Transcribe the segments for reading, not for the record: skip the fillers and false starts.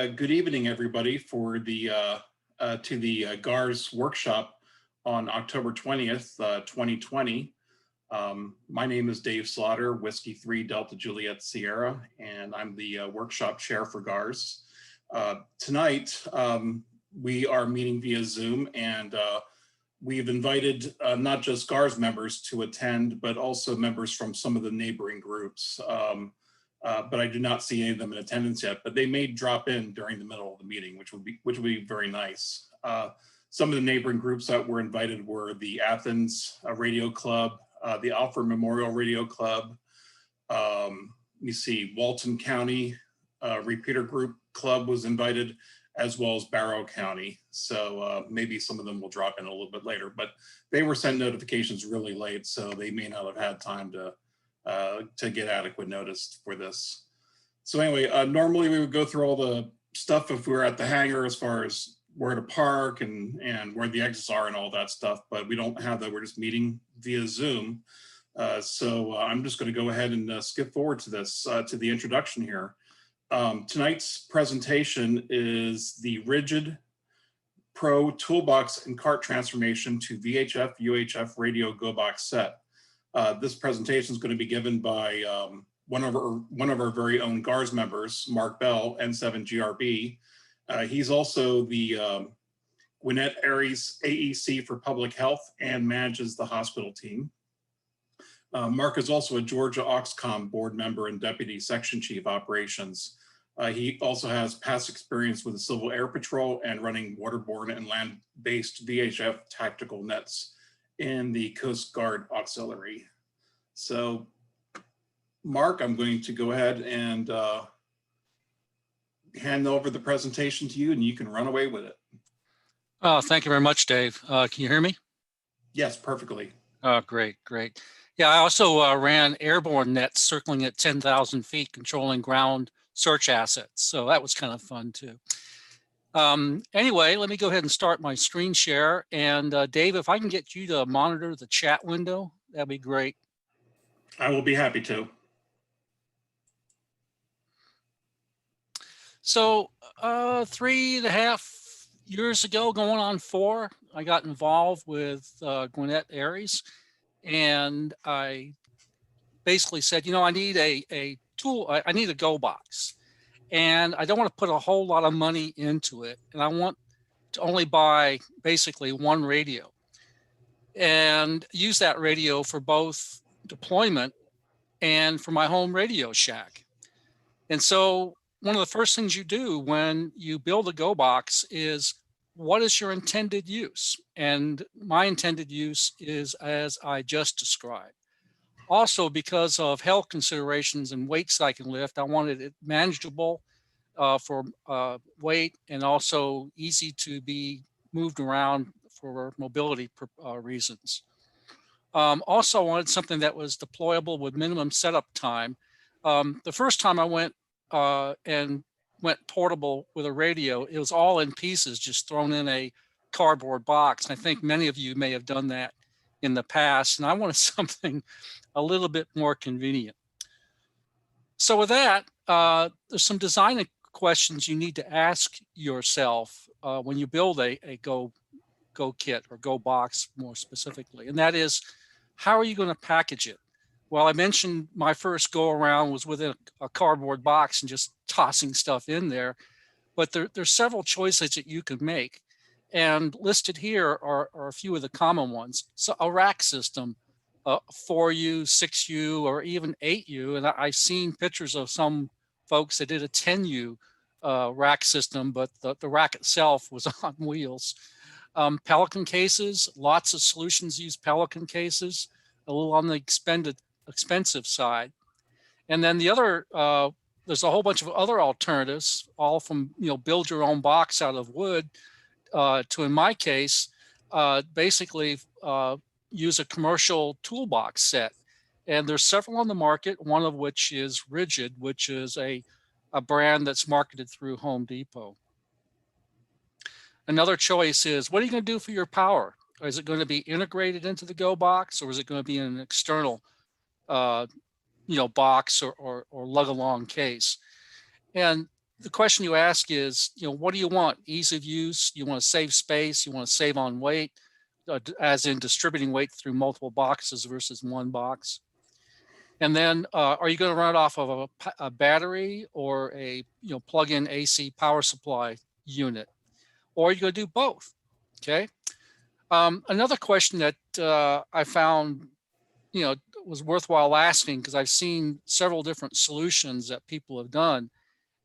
Okay, good evening, everybody, for the to the GARS workshop on October 20th, 2020. My name is Dave Slaughter, Whiskey 3 Delta Juliet Sierra, and I'm the workshop chair for GARS. Tonight, we are meeting via Zoom, and we've invited not just GARS members to attend, but also members from some of the neighboring groups. But I do not see any of them in attendance yet, but they may drop in during the middle of the meeting, which would be very nice. Some of the neighboring groups that were invited were the Athens Radio Club, the Alfred Memorial Radio Club, you see Walton County Repeater Group Club was invited, as well as Barrow County. So maybe some of them will drop in a little bit later, but they were sent notifications really late, so they may not have had time to get adequate notice for this. So anyway, normally we would go through all the stuff if we were at the hangar as far as where to park and where the exits are and all that stuff, but we don't have that. We're just meeting via Zoom. So I'm just going to go ahead and skip forward to this, to the introduction here. Tonight's presentation is the Rigid Pro Toolbox and Cart Transformation to VHF UHF Radio Go Box Set. This presentation is going to be given by one of our very own GARS members, Mark Bell, N7GRB. He's also the Gwinnett Aries AEC for Public Health and manages the hospital team. Mark is also a Georgia Oxcom board member and deputy section chief operations. He also has past experience with the Civil Air Patrol and running waterborne and land-based VHF tactical nets in the Coast Guard Auxiliary. So, Mark, I'm going to go ahead and hand over the presentation to you, and you can run away with it. Oh, thank you very much, Dave. Can you hear me? Yes, perfectly. Oh, great. Yeah, I also ran airborne nets circling at 10,000 feet, controlling ground search assets. So that was kind of fun too. Anyway, let me go ahead and start my screen share. And Dave, if I can get you to monitor the chat window, that'd be great. I will be happy to. So 3.5 years ago, going on 4, I got involved with Gwinnett Aries, and I basically said, you know, I need a tool, I need a Go box, and I don't want to put a whole lot of money into it, and I want to only buy basically one radio and use that radio for both deployment and for my home Radio Shack. And so one of the first things you do when you build a Go box is, what is your intended use? And my intended use is as I just described. Also, because of health considerations and weights I can lift, I wanted it manageable for weight and also easy to be moved around for mobility reasons. Also, I wanted something that was deployable with minimum setup time. The first time I went portable with a radio, it was all in pieces, just thrown in a cardboard box. I think many of you may have done that in the past, and I wanted something a little bit more convenient. So with that, there's some design questions you need to ask yourself when you build a Go kit or Go box more specifically, and that is, how are you going to package it? Well, I mentioned my first go around was with a cardboard box and just tossing stuff in there, but there's several choices that you can make. And listed here are a few of the common ones. So a rack system, 4U, 6U, or even 8U. And I've seen pictures of some folks that did a 10U rack system, but the rack itself was on wheels. Pelican cases, lots of solutions use Pelican cases, a little on the expensive side. And then the other, there's a whole bunch of other alternatives, all from, build your own box out of wood to, in my case, basically use a commercial toolbox set. And there's several on the market, one of which is Rigid, which is a brand that's marketed through Home Depot. Another choice is, what are you going to do for your power? Is it going to be integrated into the Go box, or is it going to be in an external box or lug along case? And the question you ask is, what do you want? Ease of use? You want to save space? You want to save on weight, as in distributing weight through multiple boxes versus one box? And then are you going to run it off of a battery or a plug-in AC power supply unit? Or are you going to do both? Okay. Another question that I found was worthwhile asking, because I've seen several different solutions that people have done,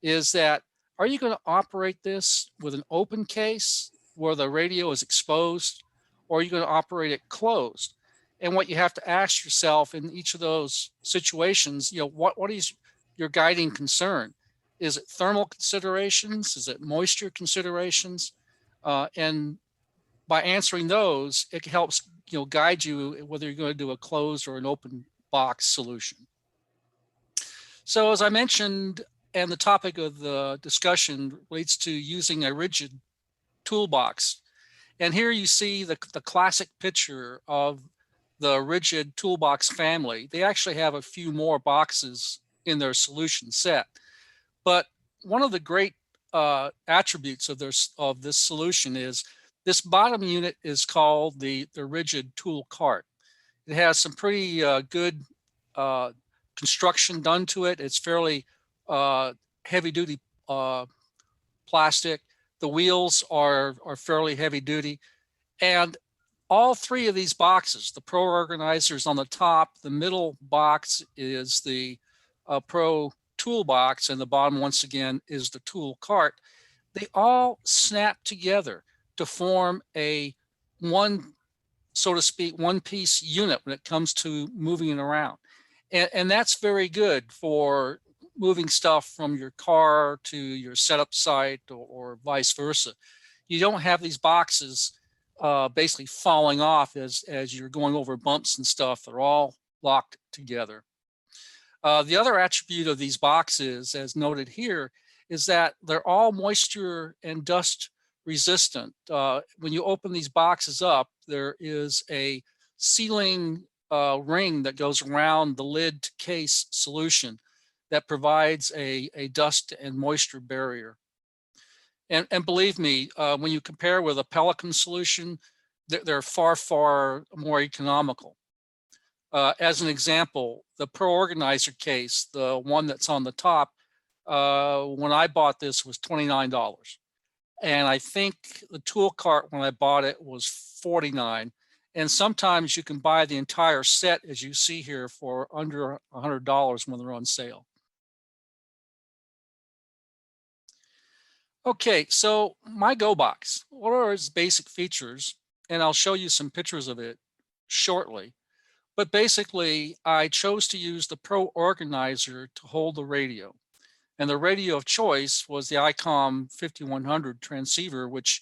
is that, are you going to operate this with an open case where the radio is exposed, or are you going to operate it closed? And what you have to ask yourself in each of those situations, what is your guiding concern? Is it thermal considerations? Is it moisture considerations? And by answering those, it helps guide you whether you're going to do a closed or an open box solution. So as I mentioned, and the topic of the discussion relates to using a rigid toolbox. And here you see the classic picture of the rigid toolbox family. They actually have a few more boxes in their solution set. But one of the great attributes of this solution is this bottom unit is called the rigid tool cart. It has some pretty good construction done to it. It's fairly heavy duty plastic. The wheels are fairly heavy duty. And all three of these boxes, the Pro Organizer is on the top, the middle box is the Pro Toolbox, and the bottom, once again, is the tool cart. They all snap together to form a so to speak, one piece unit when it comes to moving it around. And that's very good for moving stuff from your car to your setup site or vice versa. You don't have these boxes basically falling off as you're going over bumps and stuff. They're all locked together. The other attribute of these boxes, as noted here, is that they're all moisture and dust resistant. When you open these boxes up, there is a sealing ring that goes around the lid to case solution that provides a dust and moisture barrier. And believe me, when you compare with a Pelican solution, they're far, far more economical. As an example, the Pro Organizer case, the one that's on the top, when I bought this was $29. And I think the tool cart when I bought it was $49. And sometimes you can buy the entire set, as you see here, for under $100 when they're on sale. Okay, so my Go box, what are its basic features? And I'll show you some pictures of it shortly. But basically, I chose to use the Pro Organizer to hold the radio. And the radio of choice was the ICOM 5100 transceiver, which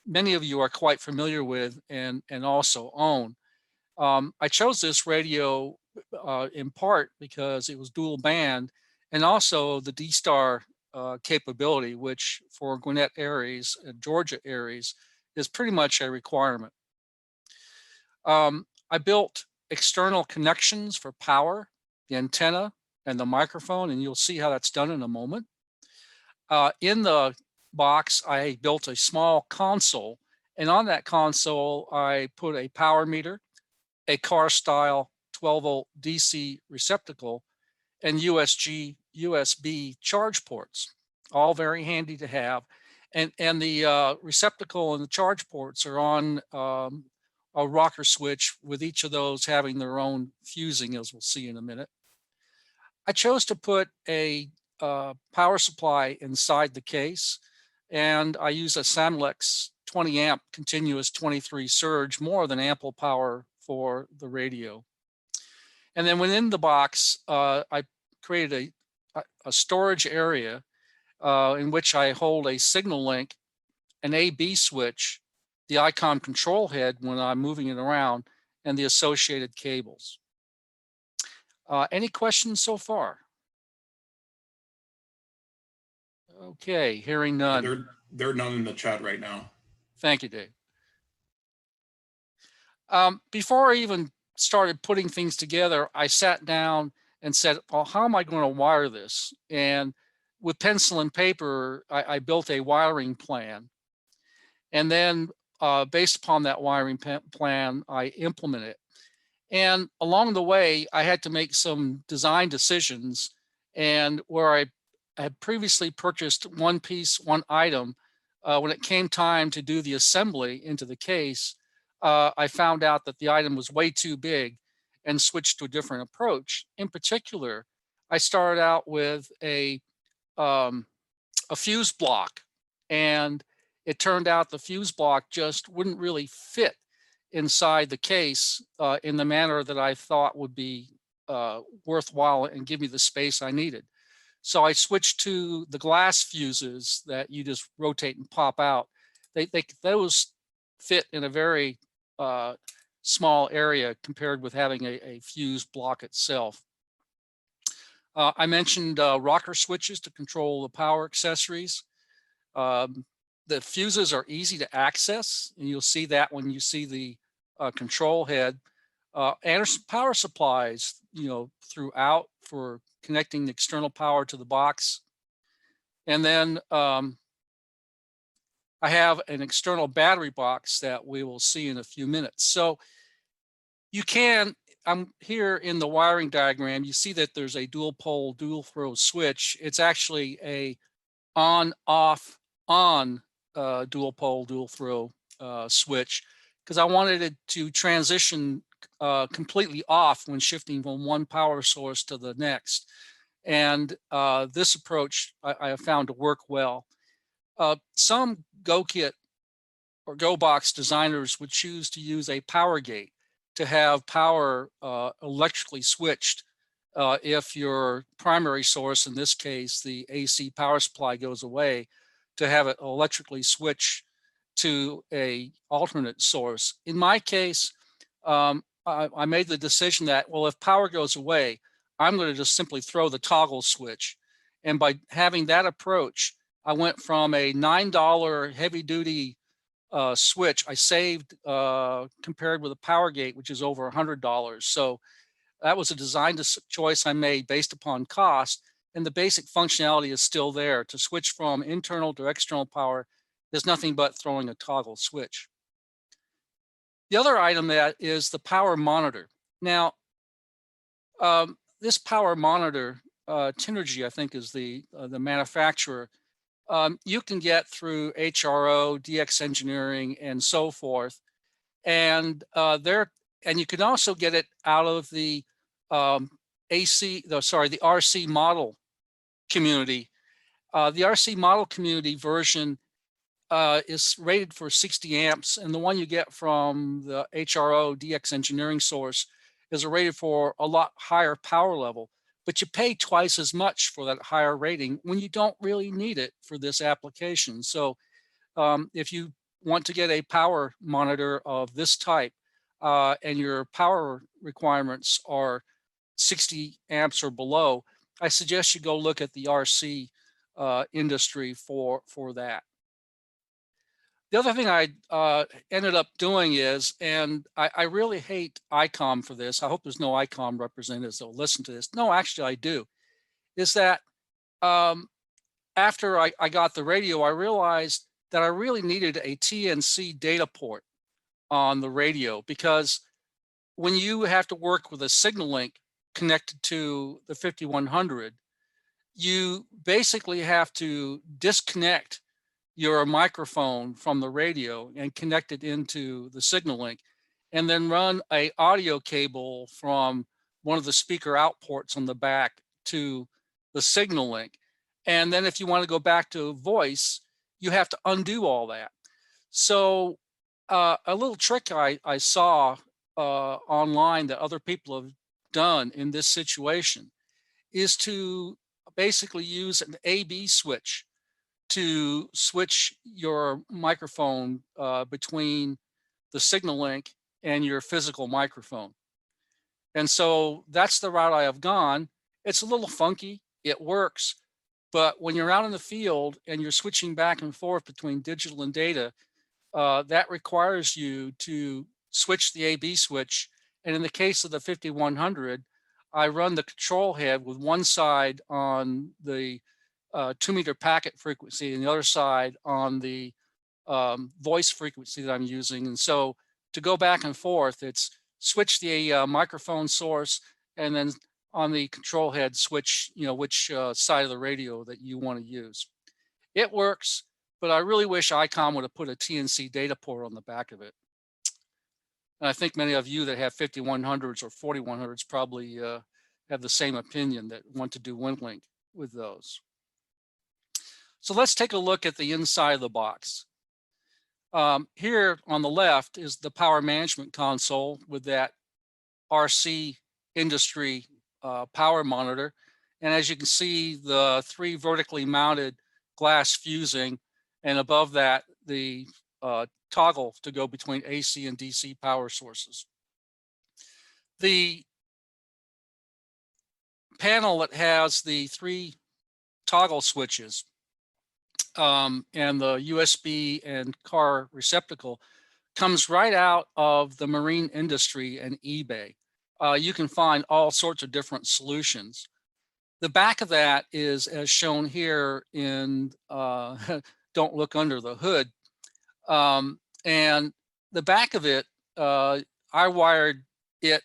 many of you are quite familiar with and also own. I chose this radio in part because it was dual band, and also the D-Star capability, which for Gwinnett areas and Georgia areas is pretty much a requirement. I built external connections for power, the antenna, and the microphone, and you'll see how that's done in a moment. In the box, I built a small console, and on that console, I put a power meter, a car-style 12-volt DC receptacle, and USB charge ports, all very handy to have. And the receptacle and the charge ports are on a rocker switch, with each of those having their own fusing, as we'll see in a minute. I chose to put a power supply inside the case, and I use a Samlex 20 amp continuous 23 surge, more than ample power for the radio. And then within the box, I created a storage area in which I hold a signal link, an A/B switch, the ICOM control head when I'm moving it around, and the associated cables. Any questions so far? Okay, hearing none. There are none in the chat right now. Thank you, Dave. Before I even started putting things together, I sat down and said, well, how am I going to wire this? And with pencil and paper, I built a wiring plan. And then based upon that wiring plan, I implemented it. And along the way, I had to make some design decisions. And where I had previously purchased one piece, one item, when it came time to do the assembly into the case, I found out that the item was way too big and switched to a different approach. In particular, I started out with a fuse block, and it turned out the fuse block just wouldn't really fit inside the case in the manner that I thought would be worthwhile and give me the space I needed. So I switched to the glass fuses that you just rotate and pop out. Those fit in a very small area compared with having a fuse block itself. I mentioned rocker switches to control the power accessories. The fuses are easy to access, and you'll see that when you see the control head. Anderson power supplies, throughout for connecting the external power to the box. And then I have an external battery box that we will see in a few minutes. So you can, I'm here in the wiring diagram, you see that there's a dual pole, dual throw switch. It's actually a on, off, on dual pole, dual throw switch, because I wanted it to transition completely off when shifting from one power source to the next. And this approach I have found to work well. Some GoKit or GoBox designers would choose to use a power gate to have power electrically switched if your primary source, in this case, the AC power supply, goes away, to have it electrically switch to a alternate source. In my case, I made the decision that, well, if power goes away, I'm going to just simply throw the toggle switch. And by having that approach, I went from a $9 heavy duty switch I saved compared with a power gate, which is over $100. So that was a design choice I made based upon cost, and the basic functionality is still there. To switch from internal to external power, there's nothing but throwing a toggle switch. The other item that is the power monitor. Now, this power monitor, Tinergy, I think, is the manufacturer. You can get through HRO, DX Engineering, and so forth. And you can also get it out of the the RC model community. The RC model community version is rated for 60 amps, and the one you get from the HRO DX Engineering source is rated for a lot higher power level, but you pay twice as much for that higher rating when you don't really need it for this application. So if you want to get a power monitor of this type and your power requirements are 60 amps or below, I suggest you go look at the RC industry for that. The other thing I ended up doing is, and I really hate ICOM for this. I hope there's no ICOM representatives that will listen to this. No, actually I do. Is that after I got the radio, I realized that I really needed a TNC data port on the radio, because when you have to work with a signal link connected to the 5100, you basically have to disconnect your microphone from the radio and connect it into the signal link, and then run a audio cable from one of the speaker out ports on the back to the signal link. And then if you want to go back to voice, you have to undo all that. So a little trick I saw online that other people have done in this situation is to basically use an AB switch to switch your microphone between the signal link and your physical microphone. And so that's the route I have gone. It's a little funky, it works, but when you're out in the field and you're switching back and forth between digital and data, that requires you to switch the AB switch. And in the case of the 5100, I run the control head with one side on the 2-meter packet frequency and the other side on the voice frequency that I'm using. And so to go back and forth, it's switch the microphone source, and then on the control head, switch, which side of the radio that you want to use. It works, but I really wish ICOM would have put a TNC data port on the back of it. And I think many of you that have 5100s or 4100s probably have the same opinion, that want to do WinLink with those. So let's take a look at the inside of the box. Here on the left is the power management console with that RC industry power monitor. And as you can see, the 3 vertically mounted glass fusing, and above that, the toggle to go between AC and DC power sources. The panel that has the 3 toggle switches and the USB and car receptacle comes right out of the marine industry and eBay. You can find all sorts of different solutions. The back of that is as shown here in Don't Look Under the Hood. And the back of it, I wired it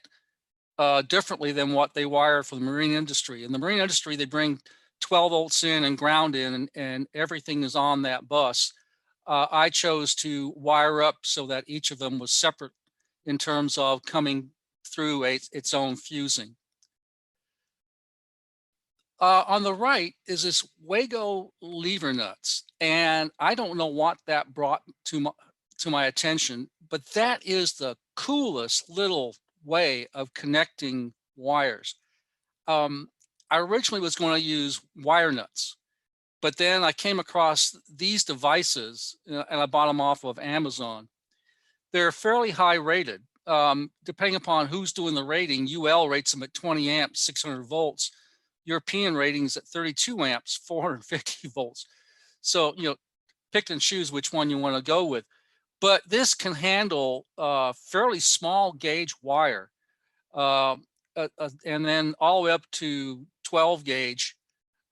differently than what they wire for the marine industry. In the marine industry, they bring 12 volts in and ground in, and everything is on that bus. I chose to wire up so that each of them was separate in terms of coming through its own fusing. On the right is this Wago lever nuts, and I don't know what that brought to my attention, but that is the coolest little way of connecting wires. I originally was going to use wire nuts, but then I came across these devices and I bought them off of Amazon. They're fairly high rated. Depending upon who's doing the rating, UL rates them at 20 amps, 600 volts. European ratings at 32 amps, 450 volts. So, pick and choose which one you want to go with. But this can handle fairly small gauge wire, and then all the way up to 12 gauge.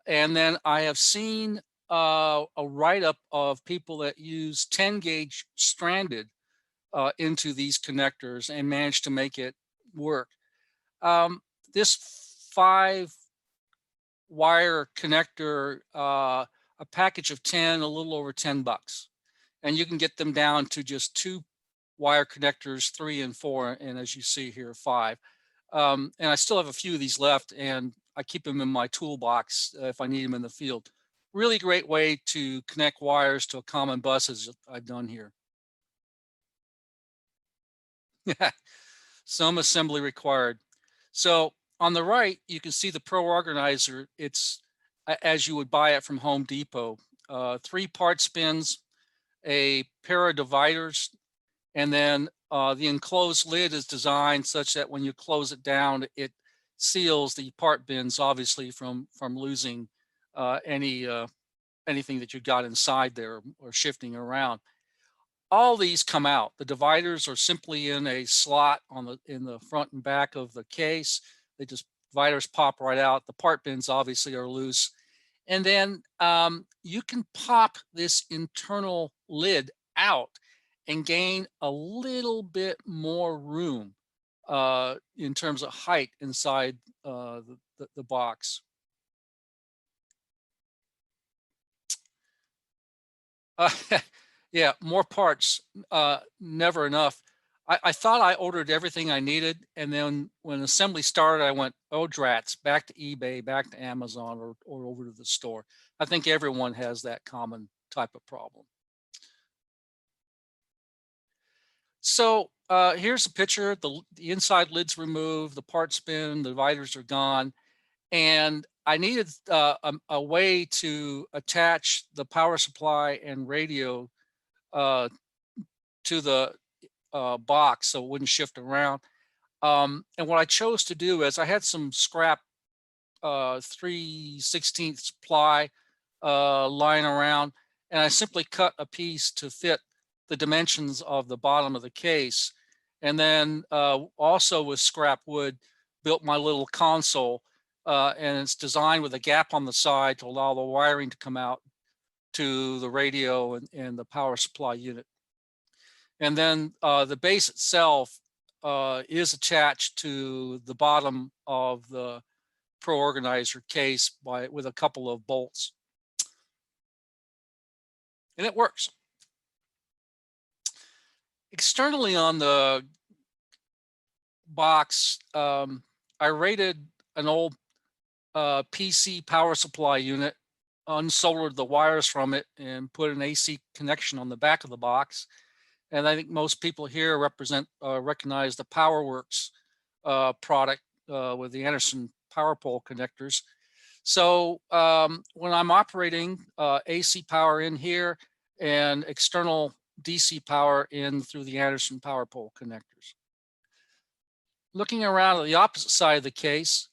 And then I have seen a write-up of people that use 10 gauge stranded into these connectors and managed to make it work. This 5 wire connector, a package of 10, a little over $10. And you can get them down to just 2 wire connectors, 3 and 4, and as you see here, 5. And I still have a few of these left, and I keep them in my toolbox if I need them in the field. Really great way to connect wires to a common bus, as I've done here. Some assembly required. So on the right, you can see the Pro Organizer. It's as you would buy it from Home Depot. 3 part spins, a pair of dividers, and then the enclosed lid is designed such that when you close it down, it seals the part bins, obviously, from losing anything that you got inside there or shifting around. All these come out. The dividers are simply in a slot in the front and back of the case. Dividers pop right out. The part bins obviously are loose. And then you can pop this internal lid out and gain a little bit more room in terms of height inside the box. Yeah, more parts, never enough. I thought I ordered everything I needed, and then when assembly started, I went, oh drats, back to eBay, back to Amazon, or over to the store. I think everyone has that common type of problem. So here's a picture. The inside lid's removed, the part spin, the dividers are gone, and I needed a way to attach the power supply and radio to the box so it wouldn't shift around. And what I chose to do is I had some scrap 3/16 ply lying around, and I simply cut a piece to fit the dimensions of the bottom of the case. And then also with scrap wood, built my little console, and it's designed with a gap on the side to allow the wiring to come out to the radio and the power supply unit. And then the base itself is attached to the bottom of the Pro Organizer case with a couple of bolts. And it works. Externally on the box, I rated an old PC power supply unit, unsoldered the wires from it, and put an AC connection on the back of the box. And I think most people here recognize the PowerWorks product with the Anderson power pole connectors. So when I'm operating, AC power in here and external DC power in through the Anderson power pole connectors. Looking around at the opposite side of the case,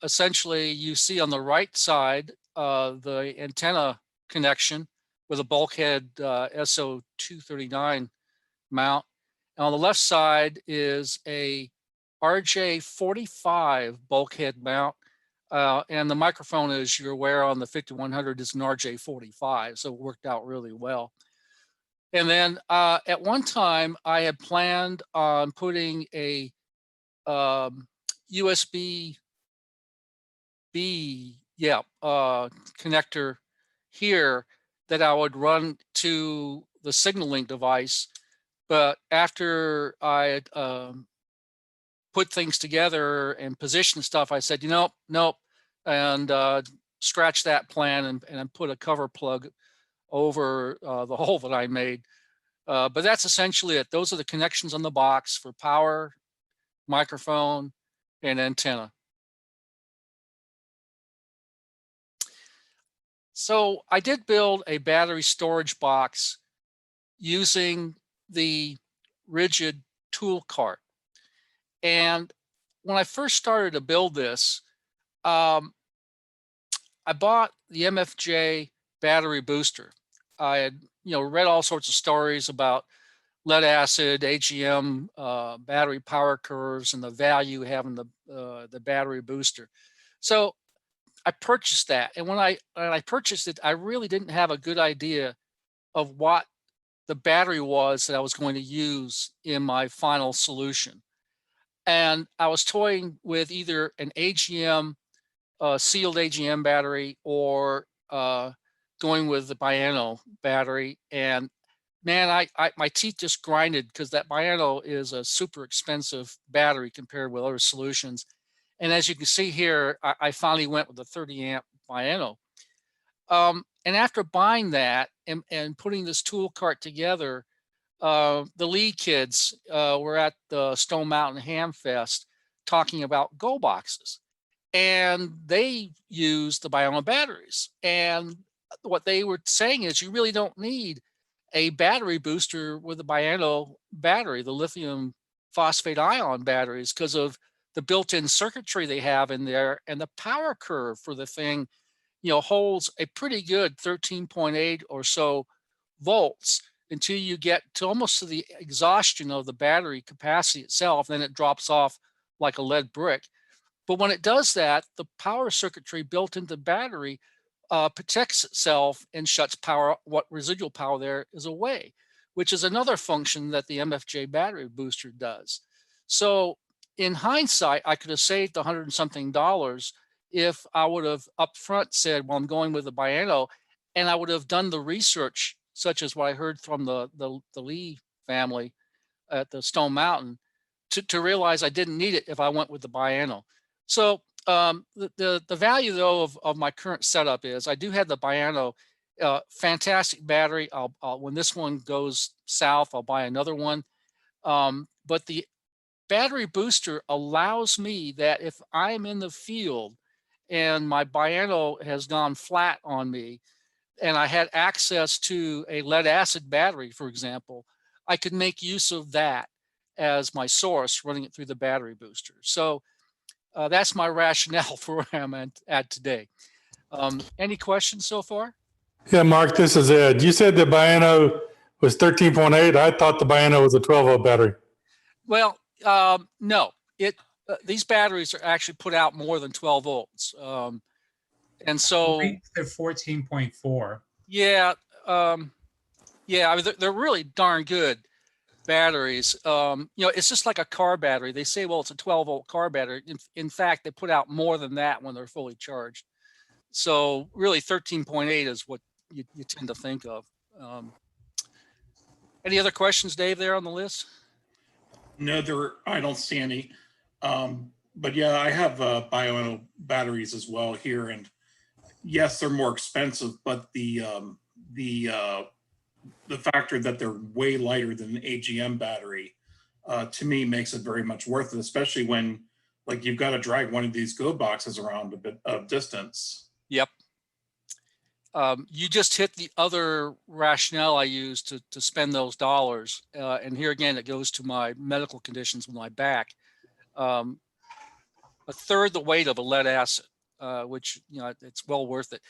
essentially you see on the right side the antenna connection with a bulkhead SO239 mount. And on the left side is a RJ45 bulkhead mount. And the microphone, as you're aware, on the 5100 is an RJ45, so it worked out really well. And then at one time, I had planned on putting a USB-B connector here that I would run to the signaling device. But after I had put things together and positioned stuff, I said, nope, and scratch that plan and put a cover plug over the hole that I made. But that's essentially it. Those are the connections on the box for power, microphone, and antenna. So I did build a battery storage box using the rigid tool cart. And when I first started to build this, I bought the MFJ battery booster. I had, read all sorts of stories about lead acid, AGM, battery power curves, and the value having the battery booster. So I purchased that, and when I purchased it, I really didn't have a good idea of what the battery was that I was going to use in my final solution. And I was toying with either an AGM, sealed AGM battery, or going with the Biano battery. And man, my teeth just grinded because that Biano is a super expensive battery compared with other solutions. And as you can see here, I finally went with the 30 amp Biano. And after buying that and putting this tool cart together, the Lee kids were at the Stone Mountain Ham Fest talking about Go boxes. And they used the Biano batteries. And what they were saying is you really don't need a battery booster with a Biano battery, the lithium phosphate ion batteries, because of the built-in circuitry they have in there, and the power curve for the thing, holds a pretty good 13.8 or so volts until you get to almost to the exhaustion of the battery capacity itself. Then it drops off like a lead brick. But when it does that, the power circuitry built into the battery protects itself and shuts what residual power there is away, which is another function that the MFJ battery booster does. So in hindsight, I could have saved $100 and something if I would have upfront said, well, I'm going with the Biano, and I would have done the research, such as what I heard from the Lee family at the Stone Mountain, to realize I didn't need it if I went with the Biano. So the value, though, of my current setup is I do have the Biano, fantastic battery. When this one goes south, I'll buy another one. But the battery booster allows me that if I'm in the field and my Biano has gone flat on me and I had access to a lead acid battery, for example, I could make use of that as my source, running it through the battery booster. So that's my rationale for where I'm at today. Any questions so far? Yeah, Mark, this is Ed. You said the Biano was 13.8. I thought the Biano was a 12-volt battery. Well, no, these batteries are actually put out more than 12 volts. And so they're 14.4. yeah, yeah, I mean, they're really darn good batteries. It's just like a car battery. They say, well, it's a 12-volt car battery. In fact, they put out more than that when they're fully charged. So really 13.8 is what you tend to think of. Any other questions, Dave, there on the list? No, I don't see any. But yeah, I have Biano batteries as well here, and yes, they're more expensive, but the factor that they're way lighter than an AGM battery, to me, makes it very much worth it, especially when like you've got to drag one of these go boxes around a bit of distance. Yep. You just hit the other rationale I use to spend those dollars. And here again, it goes to my medical conditions with my back. A third the weight of a lead acid, which, it's well worth it.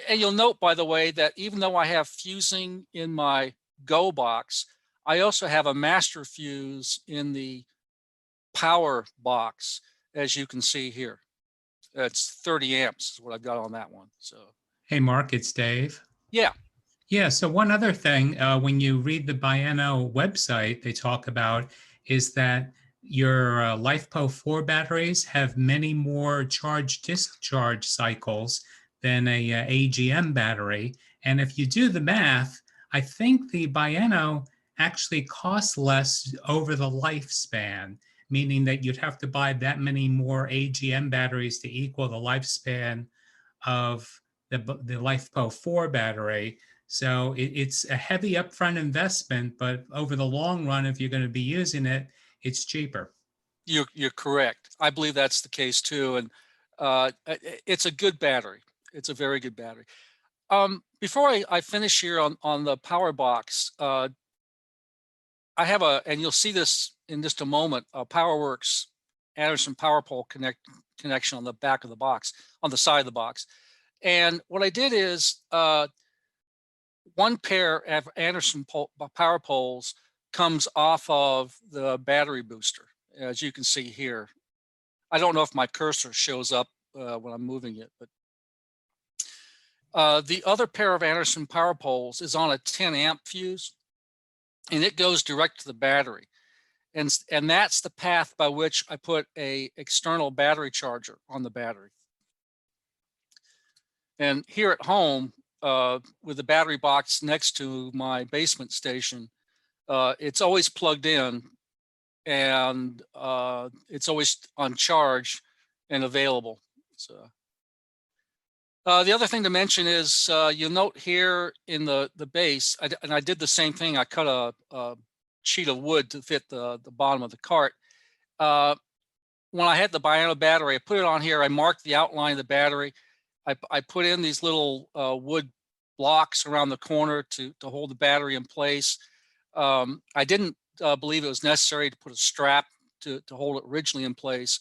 And you'll note, by the way, that even though I have fusing in my go box, I also have a master fuse in the power box, as you can see here. It's 30 amps is what I've got on that one. So. Hey, Mark, it's Dave. Yeah. Yeah. So one other thing, when you read the Biano website, they talk about is that your LiFePO 4 batteries have many more charge-discharge cycles than a AGM battery. And if you do the math, I think the Biano actually costs less over the lifespan, meaning that you'd have to buy that many more AGM batteries to equal the lifespan of the LiFePO 4 battery. So it's a heavy upfront investment, but over the long run, if you're going to be using it, it's cheaper. You're correct. I believe that's the case too. And it's a good battery. It's a very good battery. Before I finish here on the power box, I have and you'll see this in just a moment, a PowerWorks Anderson power pole connection on the back of the box, on the side of the box. And what I did is one pair of Anderson power poles comes off of the battery booster, as you can see here. I don't know if my cursor shows up when I'm moving it, but the other pair of Anderson power poles is on a 10 amp fuse, and it goes direct to the battery. And that's the path by which I put a external battery charger on the battery. And here at home, with the battery box next to my basement station, it's always plugged in, and it's always on charge and available. So the other thing to mention is you'll note here in the base, and I did the same thing. I cut a sheet of wood to fit the bottom of the cart. When I had the Biano battery, I put it on here. I marked the outline of the battery. I put in these little wood blocks around the corner to hold the battery in place. I didn't believe it was necessary to put a strap to hold it originally in place,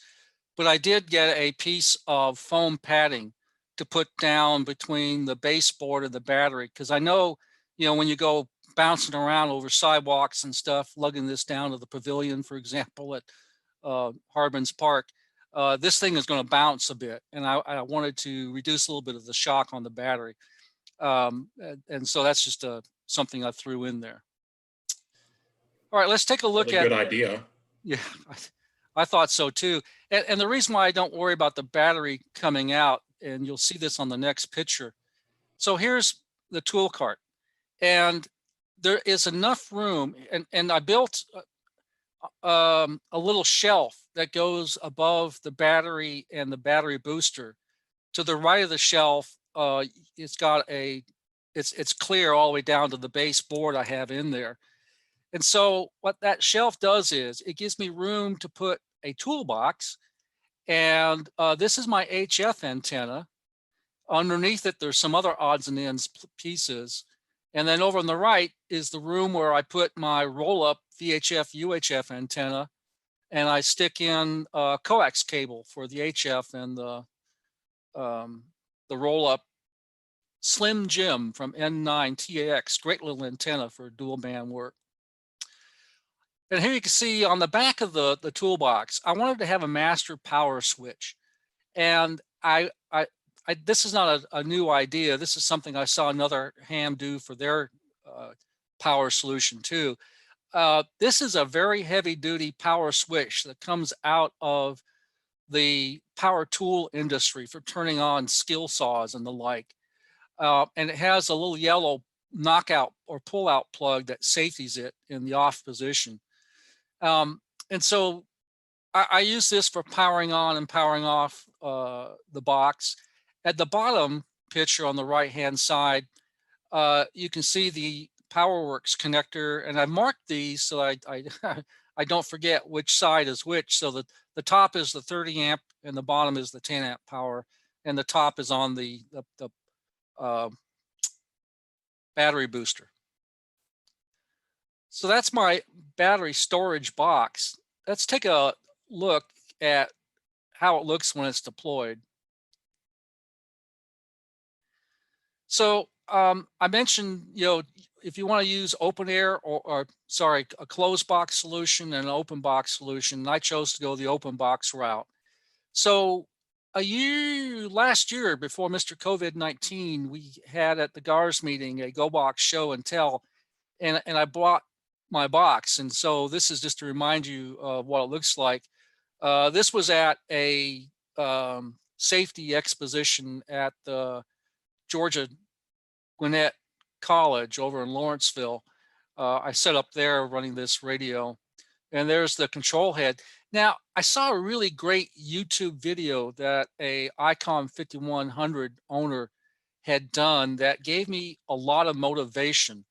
but I did get a piece of foam padding to put down between the baseboard and the battery, because I know, when you go bouncing around over sidewalks and stuff, lugging this down to the pavilion, for example, at Harbin's Park, this thing is going to bounce a bit, and I wanted to reduce a little bit of the shock on the battery. And so that's just something I threw in there. All right, let's take a look at. Good idea. Yeah, I thought so too. And the reason why I don't worry about the battery coming out, and you'll see this on the next picture. So here's the tool cart, and there is enough room, and I built a little shelf that goes above the battery and the battery booster. To the right of the shelf, it's got it's clear all the way down to the base board I have in there. And so what that shelf does is it gives me room to put a toolbox, and this is my HF antenna. Underneath it, there's some other odds and ends pieces. And then over on the right is the room where I put my roll-up VHF, UHF antenna, and I stick in a coax cable for the HF and the roll-up Slim Jam from N9 TAX, great little antenna for dual band work. And here you can see on the back of the toolbox, I wanted to have a master power switch. And this is not a new idea. This is something I saw another ham do for their power solution too. This is a very heavy duty power switch that comes out of the power tool industry for turning on skill saws and the like. And it has a little yellow knockout or pull out plug that safeties it in the off position. And so I use this for powering on and powering off the box. At the bottom picture on the right-hand side, you can see the PowerWorks connector, and I marked these so I don't forget which side is which. So that the top is the 30 amp and the bottom is the 10 amp power, and the top is on the battery booster. So that's my battery storage box. Let's take a look at how it looks when it's deployed. So I mentioned, if you want to use open air or sorry, a closed box solution and an open box solution, I chose to go the open box route. So last year before Mr. COVID-19, we had at the GARS meeting a GoBox show and tell, and I bought my box. And so this is just to remind you of what it looks like. This was at a safety exposition at the Georgia Gwinnett College over in Lawrenceville. I set up there running this radio, and there's the control head. Now, I saw a really great YouTube video that a ICOM 5100 owner had done that gave me a lot of motivation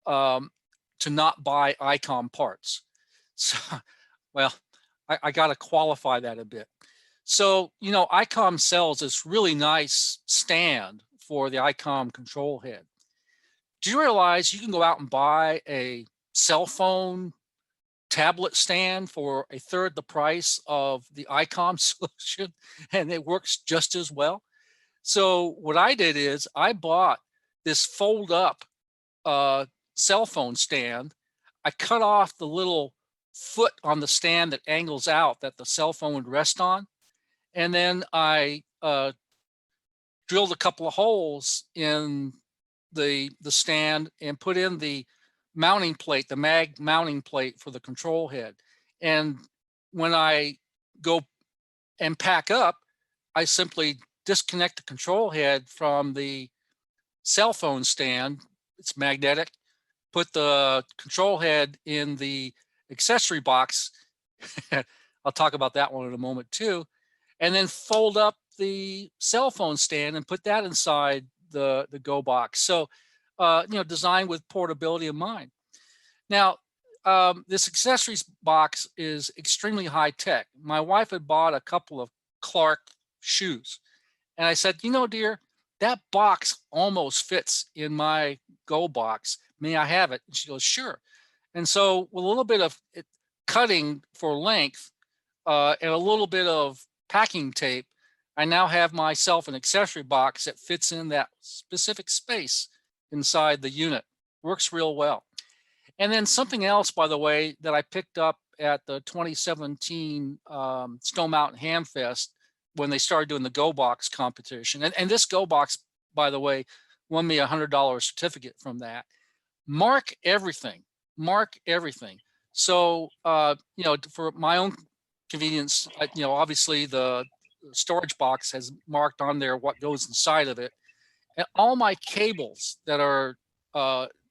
to not buy ICOM parts. So, well, I got to qualify that a bit. So, ICOM sells this really nice stand for the ICOM control head. Do you realize you can go out and buy a cell phone tablet stand for a third the price of the ICOM solution, and it works just as well? So what I did is I bought this fold up cell phone stand. I cut off the little foot on the stand that angles out that the cell phone would rest on. And then I drilled a couple of holes in the stand and put in the mounting plate, the mag mounting plate for the control head. And when I go and pack up, I simply disconnect the control head from the cell phone stand. It's magnetic. Put the control head in the accessory box. I'll talk about that one in a moment too. And then fold up the cell phone stand and put that inside the Go box. So, designed with portability in mind. Now, this accessories box is extremely high tech. My wife had bought a couple of Clark shoes. And I said, dear, that box almost fits in my Go box. May I have it? And she goes, sure. And so with a little bit of cutting for length and a little bit of packing tape, I now have myself an accessory box that fits in that specific space inside the unit. Works real well. And then something else, by the way, that I picked up at the 2017 Stone Mountain Ham Fest when they started doing the Go Box competition. And this Go Box, by the way, won me a $100 certificate from that. Mark everything. Mark everything. So, for my own convenience, obviously the storage box has marked on there what goes inside of it. And all my cables that are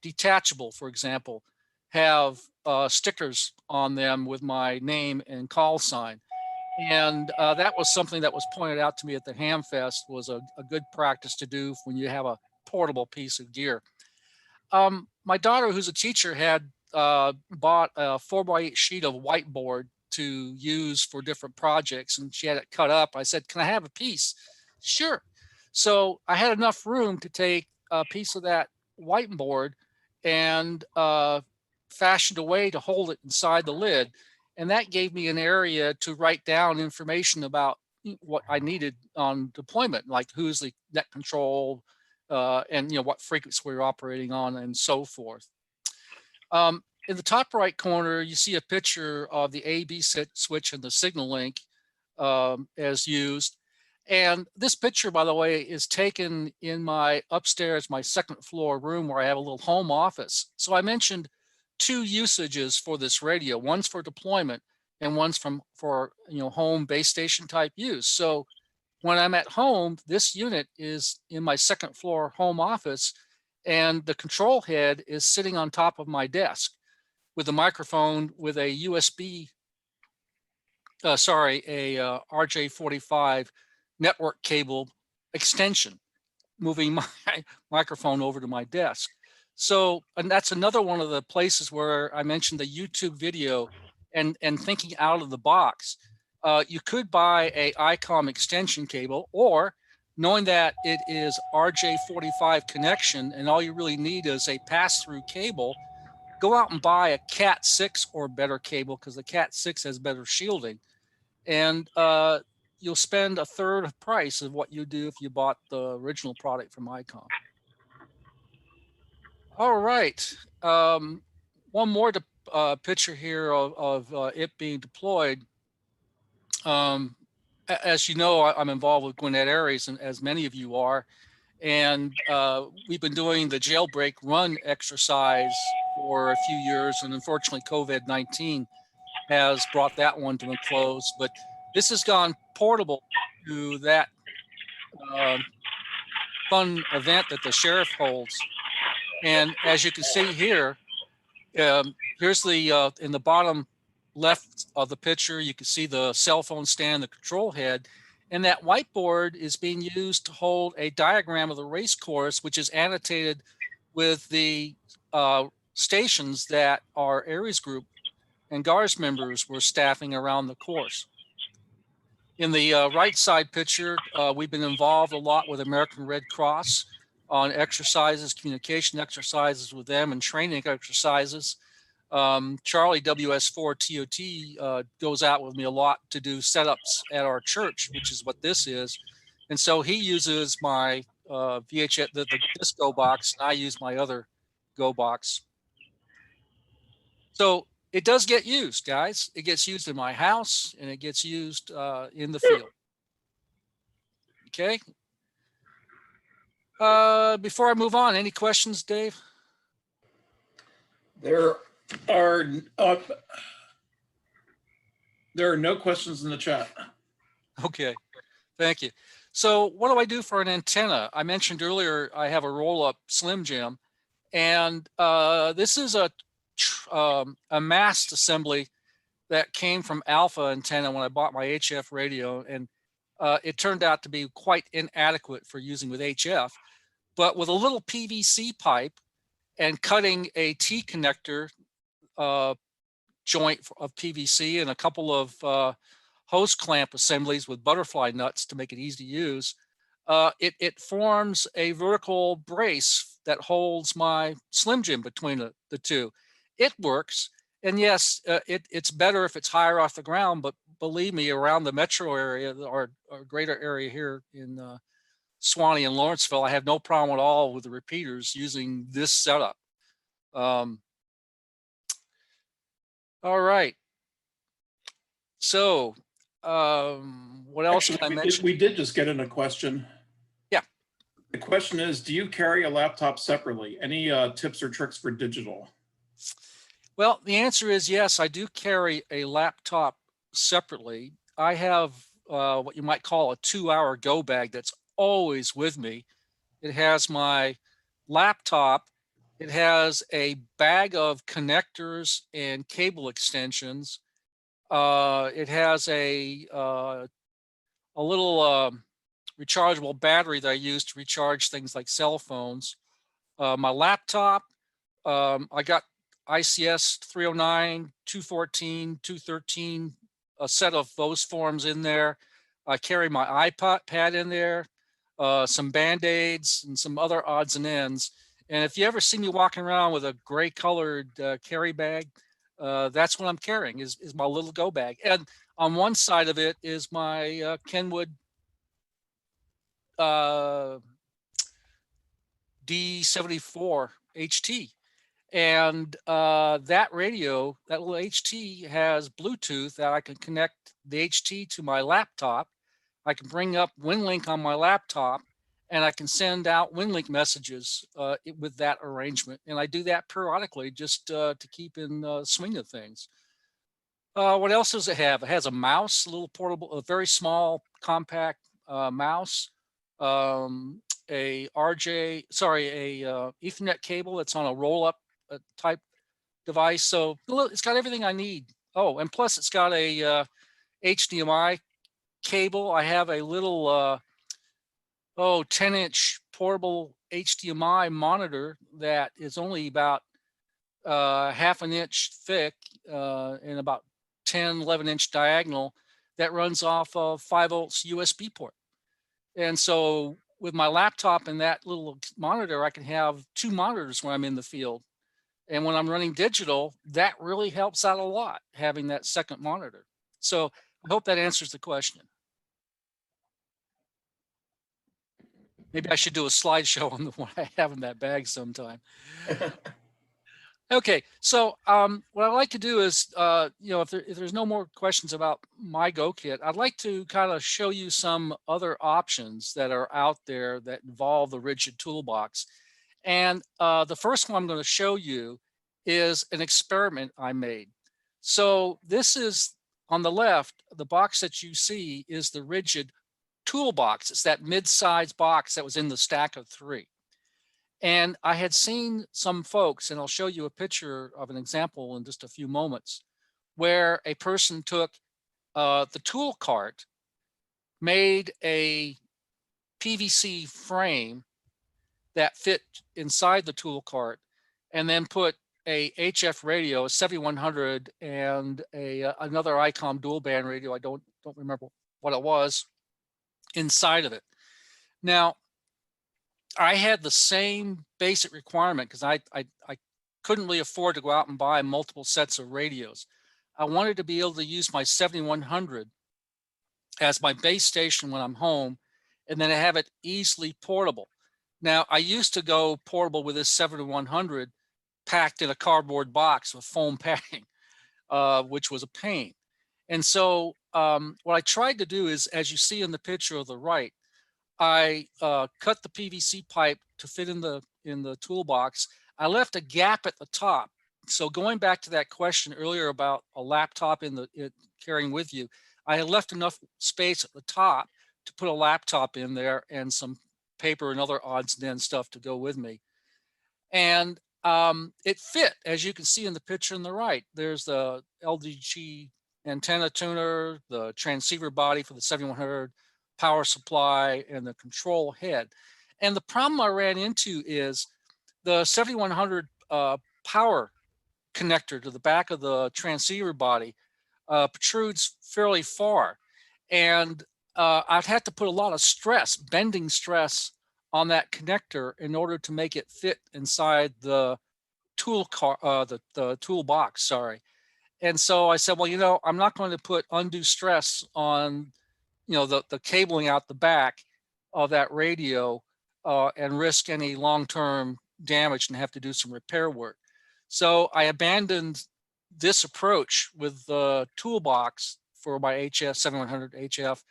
detachable, for example, have stickers on them with my name and call sign. And that was something that was pointed out to me at the Ham Fest was a good practice to do when you have a portable piece of gear. My daughter, who's a teacher, had bought a 4x8 sheet of whiteboard to use for different projects, and she had it cut up. I said, can I have a piece? Sure. So I had enough room to take a piece of that whiteboard and fashioned a way to hold it inside the lid. And that gave me an area to write down information about what I needed on deployment, like who's the net control, and what frequency we're operating on and so forth. In the top right corner, you see a picture of the A/B switch and the signal link as used. And this picture, by the way, is taken in my upstairs, my second floor room where I have a little home office. So I mentioned 2 usages for this radio. One's for deployment and one's for home base station type use. So when I'm at home, this unit is in my second floor home office, and the control head is sitting on top of my desk with a microphone with a USB, a RJ45 network cable extension, moving my microphone over to my desk. So, and that's another one of the places where I mentioned the YouTube video and thinking out of the box. You could buy a ICOM extension cable, or knowing that it is RJ45 connection and all you really need is a pass-through cable, go out and buy a Cat 6 or better cable, because the Cat 6 has better shielding. And you'll spend a third of price of what you do if you bought the original product from ICOM. All right. One more picture here of it being deployed. As you know, I'm involved with Gwinnett Aries, and as many of you are, and we've been doing the Jailbreak Run exercise for a few years, and unfortunately COVID-19 has brought that one to a close, but this has gone portable to that fun event that the sheriff holds. And as you can see here, here's the in the bottom left of the picture, you can see the cell phone stand, the control head, and that whiteboard is being used to hold a diagram of the race course, which is annotated with the stations that our Aries group and GARS members were staffing around the course. In the right side picture, we've been involved a lot with American Red Cross on exercises, communication exercises with them, and training exercises. Charlie WS4 TOT goes out with me a lot to do setups at our church, which is what this is. And so he uses my VHF, the disco box, and I use my other Go box. So it does get used, guys. It gets used in my house, and it gets used in the field. Okay. Before I move on, any questions, Dave? There are no questions in the chat. Okay, thank you. So what do I do for an antenna? I mentioned earlier I have a Rollup Slim Jam, and this is a mast assembly that came from Alpha Antenna when I bought my HF radio, and it turned out to be quite inadequate for using with HF. But with a little PVC pipe and cutting a T connector joint of PVC and a couple of hose clamp assemblies with butterfly nuts to make it easy to use, it forms a vertical brace that holds my Slim Jim between the two. It works, and yes, it's better if it's higher off the ground, but believe me, around the metro area or greater area here in Swanee and Lawrenceville, I have no problem at all with the repeaters using this setup. All right. So what else did I mention? We did just get in a question. Yeah. The question is, do you carry a laptop separately? Any tips or tricks for digital? Well, the answer is yes, I do carry a laptop separately. I have what you might call a 2-hour go bag that's always with me. It has my laptop. It has a bag of connectors and cable extensions. It has a little rechargeable battery that I use to recharge things like cell phones. My laptop, I got ICS 309, 214, 213, a set of those forms in there. I carry my iPad in there, some Band-Aids and some other odds and ends. And if you ever see me walking around with a gray colored carry bag, that's what I'm carrying is my little go bag. And on one side of it is my Kenwood D74 HT. And that radio, that little HT has Bluetooth that I can connect the HT to my laptop. I can bring up WinLink on my laptop, and I can send out WinLink messages with that arrangement. And I do that periodically just to keep in swing of things. What else does it have? It has a mouse, a little portable, a very small, compact mouse, a Ethernet cable that's on a roll-up type device. So it's got everything I need. Oh, and plus it's got a HDMI cable. I have a little 10-inch portable HDMI monitor that is only about half an inch thick and about 11-inch diagonal that runs off of 5 volts USB port. And so with my laptop and that little monitor, I can have 2 monitors when I'm in the field. And when I'm running digital, that really helps out a lot, having that second monitor. So I hope that answers the question. Maybe I should do a slideshow on the one I have in that bag sometime. Okay, so what I'd like to do is, if there's no more questions about my Go Kit, I'd like to kind of show you some other options that are out there that involve the rigid toolbox. And the first one I'm going to show you is an experiment I made. So this is on the left, the box that you see is the rigid toolbox. It's that mid-sized box that was in the stack of 3. And I had seen some folks, and I'll show you a picture of an example in just a few moments, where a person took the tool cart, made a PVC frame that fit inside the tool cart, and then put a HF radio, a 7100, and another ICOM dual band radio. I don't remember what it was inside of it. Now, I had the same basic requirement because I couldn't really afford to go out and buy multiple sets of radios. I wanted to be able to use my 7100 as my base station when I'm home, and then have it easily portable. Now, I used to go portable with this 7100 packed in a cardboard box with foam padding, which was a pain. And so what I tried to do is, as you see in the picture on the right, I cut the PVC pipe to fit in the toolbox. I left a gap at the top. So going back to that question earlier about a laptop carrying with you, I had left enough space at the top to put a laptop in there and some paper and other odds and ends stuff to go with me. And it fit, as you can see in the picture on the right. There's the LDG antenna tuner, the transceiver body for the 7100, power supply, and the control head. And the problem I ran into is the 7100 power connector to the back of the transceiver body protrudes fairly far. And I've had to put a lot of stress, bending stress, on that connector in order to make it fit inside the toolbox, sorry. And so I said, well, I'm not going to put undue stress on, the cabling out the back of that radio and risk any long-term damage and have to do some repair work. So I abandoned this approach with the toolbox for my HF 7100 HF,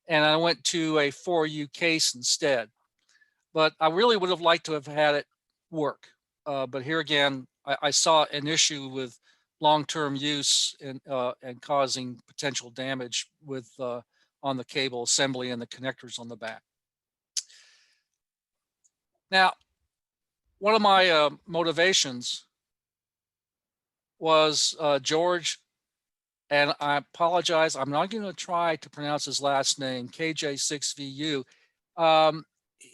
and I went to a 4U case instead. But I really would have liked to have had it work. But here again, I saw an issue with long-term use and causing potential damage with on the cable assembly and the connectors on the back. Now, one of my motivations was George, and I apologize, I'm not going to try to pronounce his last name, KJ6VU.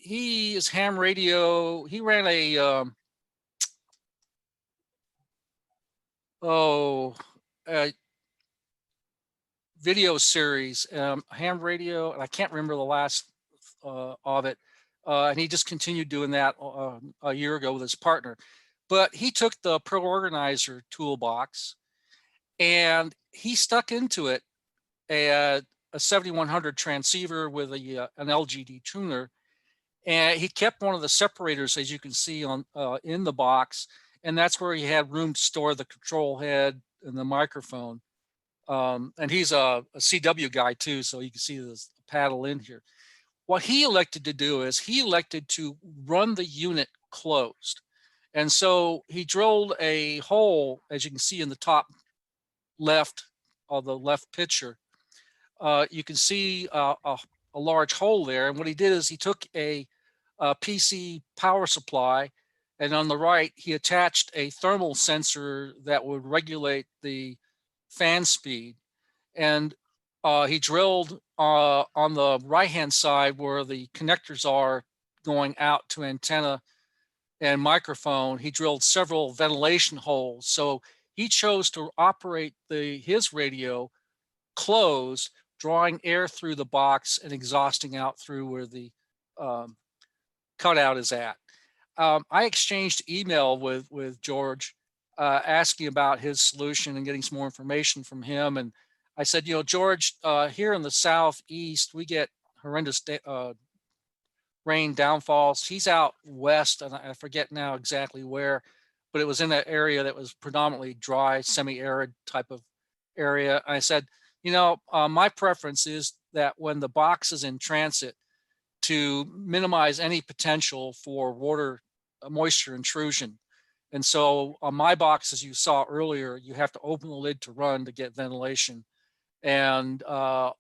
He is ham radio. He ran a video series, ham radio, and I can't remember the last of it. And he just continued doing that a year ago with his partner. But he took the Pro Organizer toolbox and he stuck into it a 7100 transceiver with an LGD tuner. And he kept one of the separators, as you can see on in the box, and that's where he had room to store the control head and the microphone. And he's a CW guy too, so you can see this paddle in here. What he elected to do is he elected to run the unit closed. And so he drilled a hole, as you can see in the top left of the left picture. You can see a large hole there. And what he did is he took a PC power supply, and on the right, he attached a thermal sensor that would regulate the fan speed. And he drilled on the right-hand side where the connectors are going out to antenna and microphone. He drilled several ventilation holes. So he chose to operate his radio closed, drawing air through the box and exhausting out through where the cutout is at. I exchanged email with George, asking about his solution and getting some more information from him. And I said, you know, George, here in the Southeast, we get horrendous rain downfalls. He's out west, and I forget now exactly where, but it was in an area that was predominantly dry, semi-arid type of area. And I said, you know, my preference is that when the box is in transit, to minimize any potential for water moisture intrusion. And so on my box, as you saw earlier, you have to open the lid to run to get ventilation. And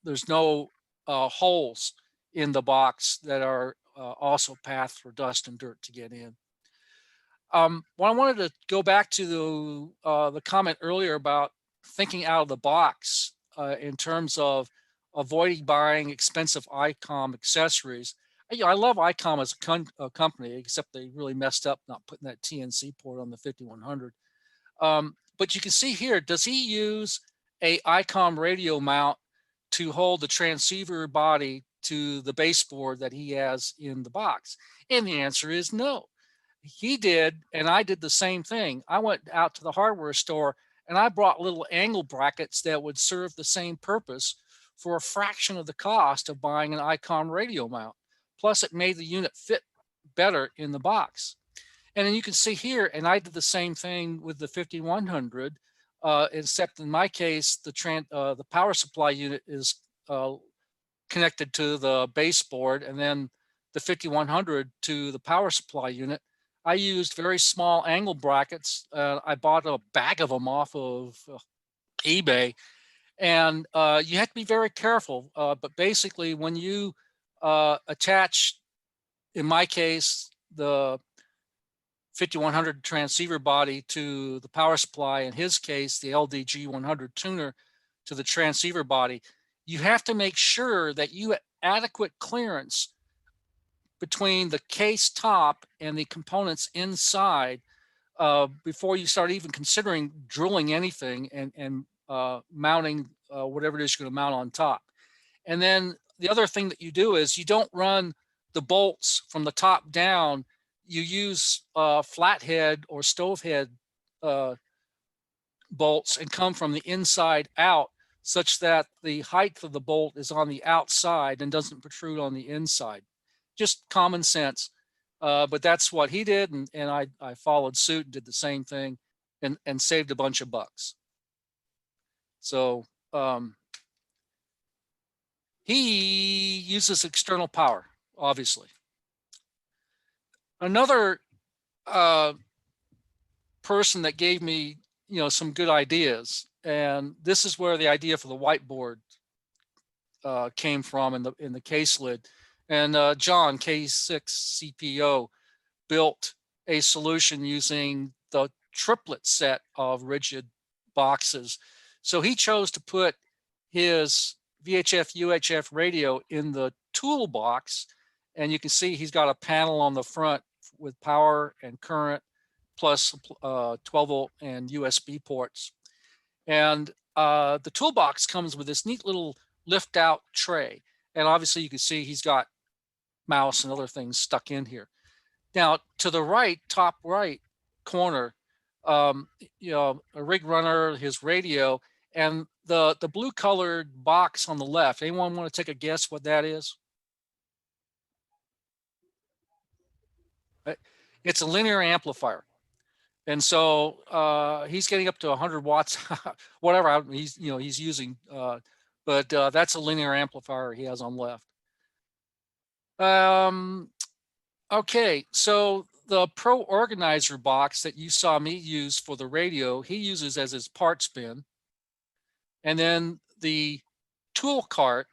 there's no holes in the box that are also paths for dust and dirt to get in. Well, I wanted to go back to the comment earlier about thinking out of the box in terms of avoiding buying expensive ICOM accessories. You know, I love ICOM as a company, except they really messed up not putting that TNC port on the 5100. But you can see here, does he use a ICOM radio mount to hold the transceiver body to the baseboard that he has in the box? And the answer is no. He did, and I did the same thing. I went out to the hardware store and I brought little angle brackets that would serve the same purpose for a fraction of the cost of buying an ICOM radio mount. Plus, it made the unit fit better in the box. And then you can see here, and I did the same thing with the 5100, except in my case, the power supply unit is connected to the baseboard, and then the 5100 to the power supply unit. I used very small angle brackets. I bought a bag of them off of eBay, and you have to be very careful. But basically, when you attach, in my case, the 5100 transceiver body to the power supply, in his case, the LDG 100 tuner to the transceiver body, you have to make sure that you have adequate clearance between the case top and the components inside before you start even considering drilling anything and mounting whatever it is you're going to mount on top. And then the other thing that you do is you don't run the bolts from the top down. You use flathead or stove head bolts and come from the inside out, such that the height of the bolt is on the outside and doesn't protrude on the inside. Just common sense. But that's what he did, and I followed suit and did the same thing and saved a bunch of bucks. So he uses external power, obviously. Another person that gave me, you know, some good ideas, and this is where the idea for the whiteboard came from in the case lid. And John, K6 CPO, built a solution using the triplet set of rigid boxes. So he chose to put his VHF UHF radio in the toolbox, and you can see he's got a panel on the front with power and current, plus 12 volt and USB ports. And the toolbox comes with this neat little lift out tray. And obviously you can see he's got mouse and other things stuck in here. Now to the right, top right corner, you know, a rig runner, his radio, and the blue colored box on the left. Anyone want to take a guess what that is? It's a linear amplifier. And so he's getting up to 100 watts, whatever he's using, but that's a linear amplifier he has on left. Okay, so the Pro Organizer box that you saw me use for the radio, he uses as his parts bin. And then the tool cart,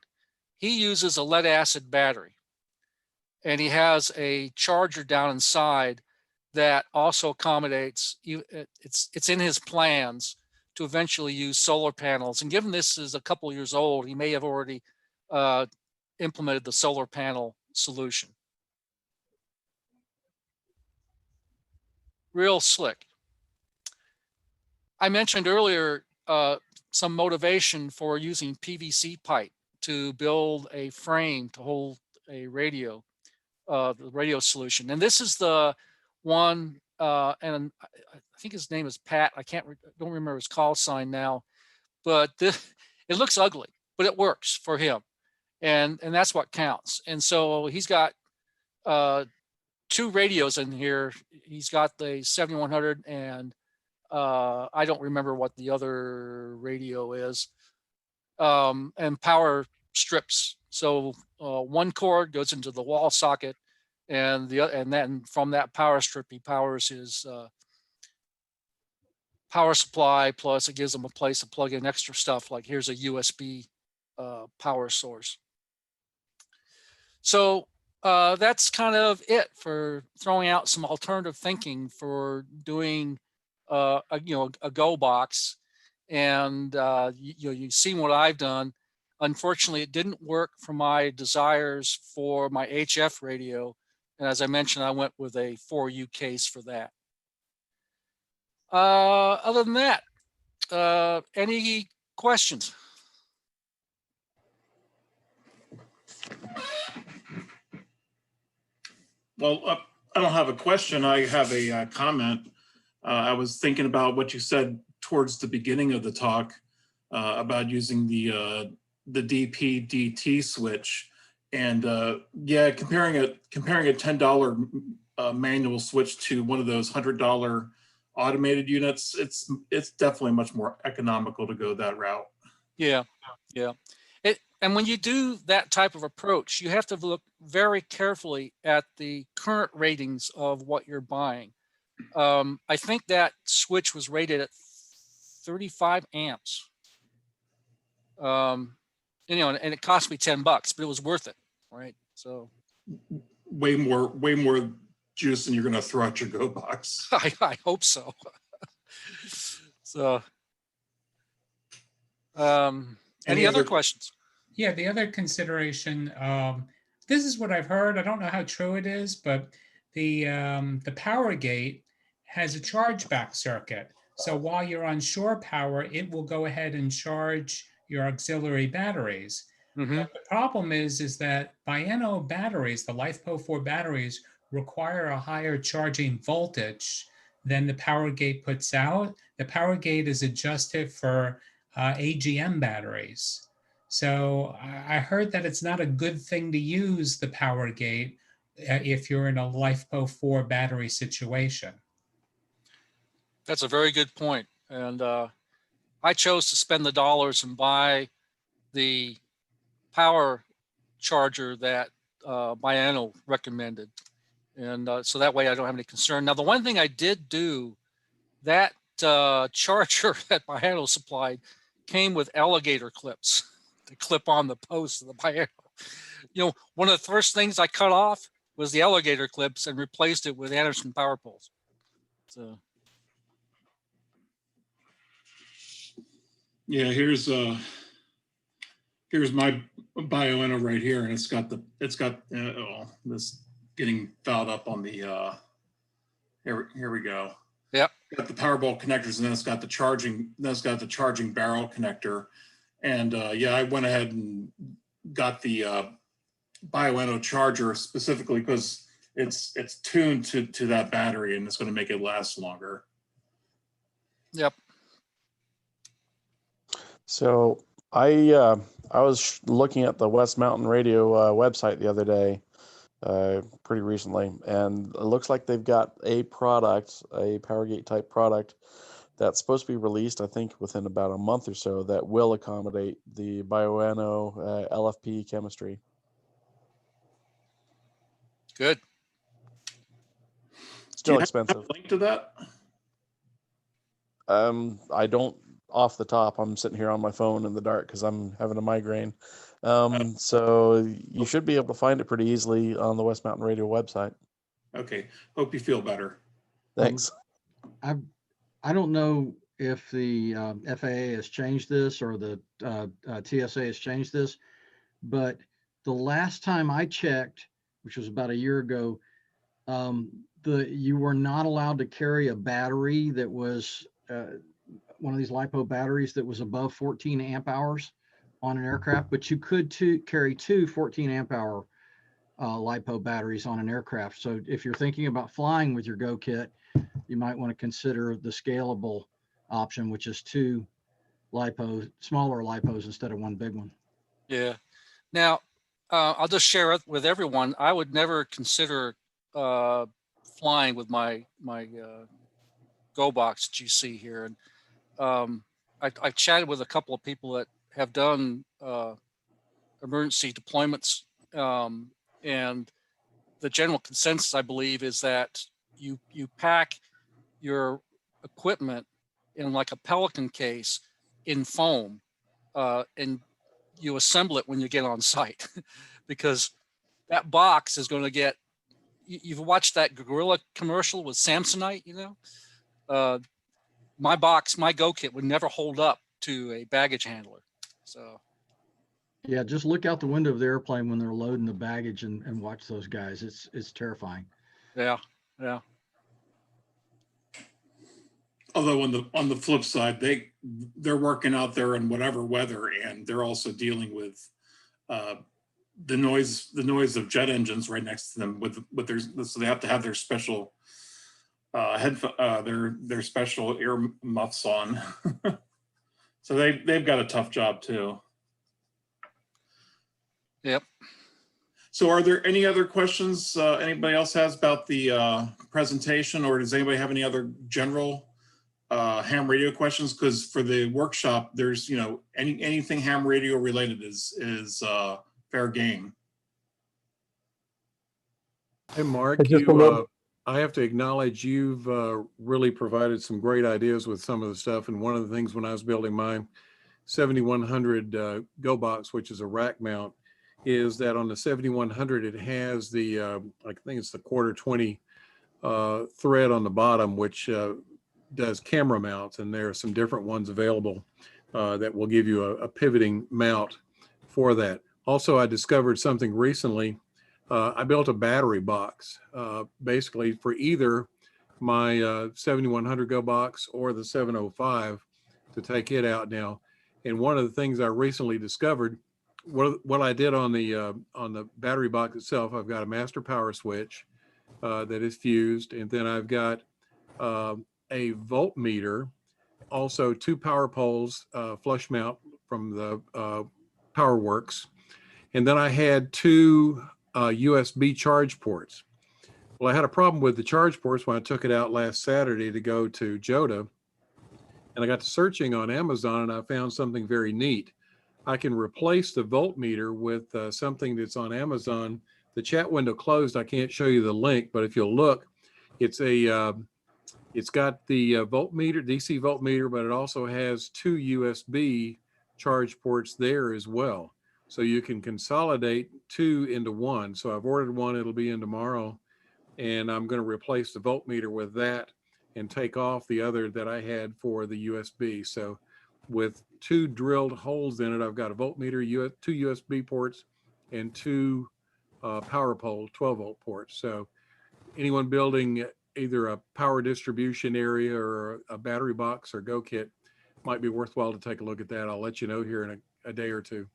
he uses a lead acid battery. And he has a charger down inside that also accommodates, it's in his plans to eventually use solar panels. And given this is a couple years old, he may have already implemented the solar panel solution. Real slick. I mentioned earlier some motivation for using PVC pipe to build a frame to hold a radio, the radio solution. And this is the one, and I think his name is Pat. I don't remember his call sign now, but it looks ugly, but it works for him. And that's what counts. And so he's got 2 radios in here. He's got the 7100 and I don't remember what the other radio is, and power strips. So one cord goes into the wall socket, and then from that power strip, he powers his power supply. Plus, it gives him a place to plug in extra stuff. Like here's a USB power source. So that's kind of it for throwing out some alternative thinking for doing a Go box. And you've seen what I've done. Unfortunately, it didn't work for my desires for my HF radio. And as I mentioned, I went with a 4U case for that. Other than that, any questions? Well, I don't have a question. I have a comment. I was thinking about what you said towards the beginning of the talk about using the DP-DT switch, and yeah, comparing a $10 manual switch to one of those $100 automated units, it's definitely much more economical to go that route. Yeah. And when you do that type of approach, you have to look very carefully at the current ratings of what you're buying. I think that switch was rated at 35 amps. And it cost me $10, but it was worth it, right? So way more juice than you're going to throw out your Go box. I hope so. So, any other questions? Yeah, the other consideration, this is what I've heard. I don't know how true it is, but the power gate has a chargeback circuit. So while you're on shore power, it will go ahead and charge your auxiliary batteries. Mm-hmm. But the problem is that Biano batteries, the LiFePO4 batteries, require a higher charging voltage than the power gate puts out. The power gate is adjusted for AGM batteries. So I heard that it's not a good thing to use the power gate if you're in a LiFePO4 battery situation. That's a very good point. And I chose to spend the dollars and buy the power charger that Biano recommended. And so that way I don't have any concern. Now, the one thing I did do, that charger that Biano supplied came with alligator clips to clip on the post of the Biano. One of the first things I cut off was the alligator clips and replaced it with Anderson power poles. So. Yeah, here's my Biano right here, and it's got this getting fouled up on the here we go. Yep. Got the Powerball connectors, and then it's got the charging. Then it's got the charging barrel connector, and yeah, I went ahead and got the Biano charger specifically because it's tuned to that battery, and it's going to make it last longer. Yep. So I was looking at the West Mountain Radio website the other day, pretty recently, and it looks like they've got a product, a PowerGate type product that's supposed to be released, I think, within about a month or so, that will accommodate the bioano LFP chemistry. Good. Do you Still have expensive. a link to that? I don't off the top. I'm sitting here on my phone in the dark because I'm having a migraine. So you should be able to find it pretty easily on the West Mountain Radio website. Okay. Hope you feel better. Thanks. I don't know if the FAA has changed this or the TSA has changed this, but the last time I checked, which was about a year ago, you were not allowed to carry a battery that was one of these LiPo batteries that was above 14 amp hours on an aircraft, but you could carry two 14 amp hour LiPo batteries on an aircraft. So if you're thinking about flying with your Go Kit, you might want to consider the scalable option, which is two smaller LiPos instead of one big one. Yeah. Now, I'll just share it with everyone. I would never consider flying with my Go box that you see here. And I chatted with a couple of people that have done emergency deployments, and the general consensus, I believe, is that you pack your equipment in like a Pelican case in foam, and you assemble it when you get on site, because that box is going to get. You've watched that Gorilla commercial with Samsonite, you know. My box, my Go Kit would never hold up to a baggage handler. So. Yeah, just look out the window of the airplane when they're loading the baggage and watch those guys. It's terrifying. Yeah, yeah. Although on the flip side, they're working out there in whatever weather, and they're also dealing with the noise of jet engines right next to them with their, so they have to have their special their special ear muffs on. So they've got a tough job too. Yep. So are there any other questions anybody else has about the presentation, or does anybody have any other general ham radio questions? Because for the workshop, there's, you know, anything ham radio related is fair game. Hey, Mark, I have to acknowledge you've really provided some great ideas with some of the stuff. And one of the things when I was building my 7100 Go Box, which is a rack mount, is that on the 7100, it has the, I think it's the 1/4 20 thread on the bottom, which does camera mounts. And there are some different ones available that will give you a pivoting mount for that. Also, I discovered something recently. I built a battery box, basically for either my 7100 Go Box or the 705 to take it out now. And one of the things I recently discovered, what I did on the battery box itself, I've got a master power switch that is fused, and then I've got a voltmeter, also two power poles, flush mount from the PowerWorks, and then I had two USB charge ports. Well, I had a problem with the charge ports when I took it out last Saturday to go to JOTA, and I got to searching on Amazon, and I found something very neat. I can replace the voltmeter with something that's on Amazon. The chat window closed. I can't show you the link, but if you'll look, it's got the voltmeter, DC voltmeter, but it also has two USB charge ports there as well. So you can consolidate two into one. So I've ordered one, it'll be in tomorrow. And I'm going to replace the voltmeter with that and take off the other that I had for the USB. So with two drilled holes in it, I've got a voltmeter, two USB ports, and two power pole 12-volt ports. So anyone building either a power distribution area or a battery box or Go Kit, might be worthwhile to take a look at that. I'll let you know here in a day or two.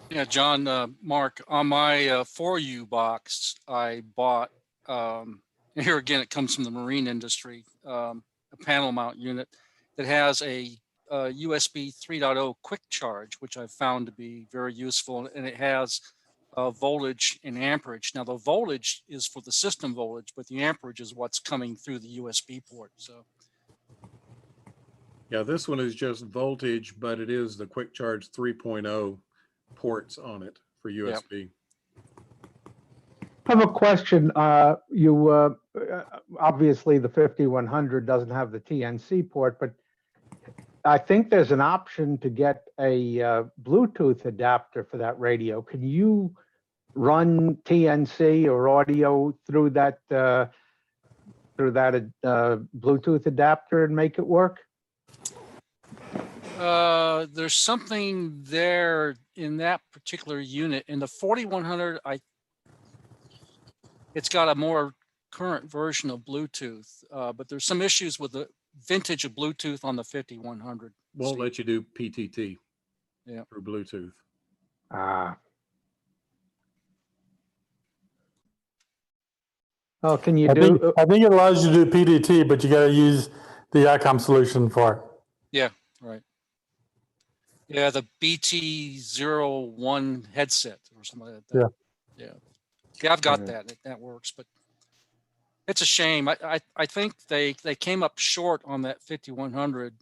Yeah, John, Mark, on my 4U box, I bought, here again, it comes from the marine industry, a panel mount unit that has a USB 3.0 quick charge, which I've found to be very useful. And it has voltage and amperage. Now the voltage is for the system voltage, but the amperage is what's coming through the USB port. So Yeah, this one is just voltage, but it is the quick charge 3.0 ports on it for USB. I have a question. Obviously the 5100 doesn't have the TNC port, but I think there's an option to get a Bluetooth adapter for that radio. Can you run TNC or audio through that Bluetooth adapter and make it work? there's something there in that particular unit. In the 4100, it's got a more current version of Bluetooth, but there's some issues with the vintage of Bluetooth on the 5100. Won't let you do PTT through Bluetooth. Oh, can you I think it allows you to do PDT, but you got to use the ICOM solution for it. Yeah, right. Yeah, the BT01 headset or something like that. Yeah, I've got that. That works, but it's a shame. I think they came up short on that 5100.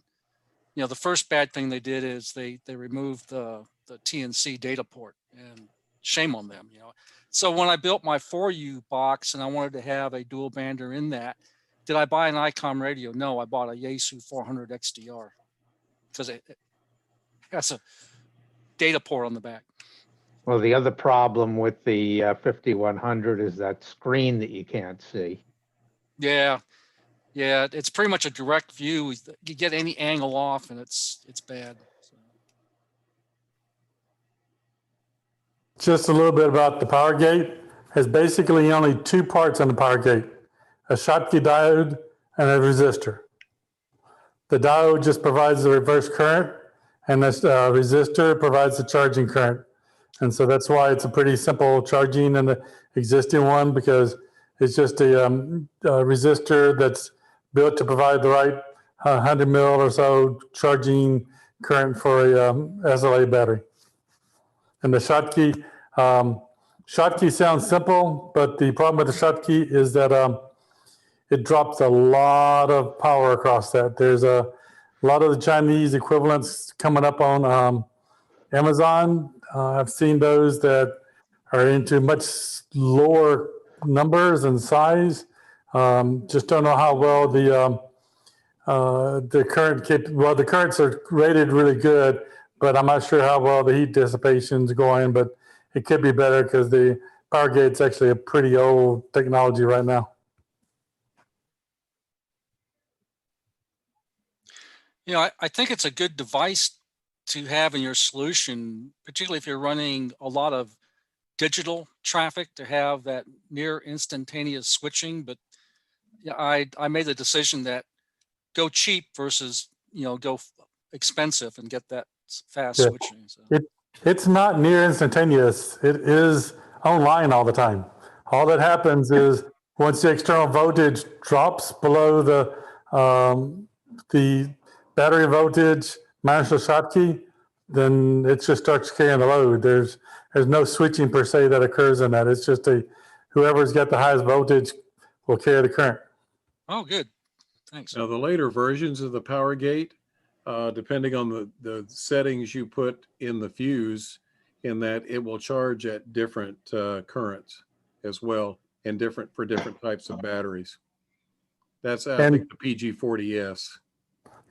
You know, the first bad thing they did is they removed the TNC data port, and shame on them. You know, so when I built my 4U box and I wanted to have a dual bander in that, did I buy an ICOM radio? No, I bought a Yaesu 400 XDR because it has a data port on the back. Well, the other problem with the 5100 is that screen that you can't see. Yeah, it's pretty much a direct view. You get any angle off, and it's bad. So. Just a little bit about the power gate. Has basically only two parts on the power gate: a Schottky diode and a resistor. The diode just provides the reverse current, and this resistor provides the charging current. And so that's why it's a pretty simple charging in the existing one, because it's just a resistor that's built to provide the right 100 mil or so charging current for a SLA battery. And the Schottky, Schottky sounds simple, but the problem with the Schottky is that it drops a lot of power across that. There's a lot of the Chinese equivalents coming up on Amazon. I've seen those that are into much lower numbers and size. Just don't know how well the current the currents are rated really good, but I'm not sure how well the heat dissipation is going. But it could be better because the power gate's actually a pretty old technology right now. You know, I think it's a good device to have in your solution, particularly if you're running a lot of digital traffic, to have that near instantaneous switching. But yeah, I made the decision that go cheap versus, you know, go expensive and get that fast switching. So. It's not near instantaneous. It is online all the time. All that happens is once the external voltage drops below the battery voltage minus the Schottky, then it just starts carrying the load. There's no switching per se that occurs in that. It's just whoever's got the highest voltage will carry the current. Oh, good. Thanks. Now, the later versions of the power gate, depending on the settings you put in the fuse, in that it will charge at different currents as well, and for different types of batteries. That's, I think, the PG40S.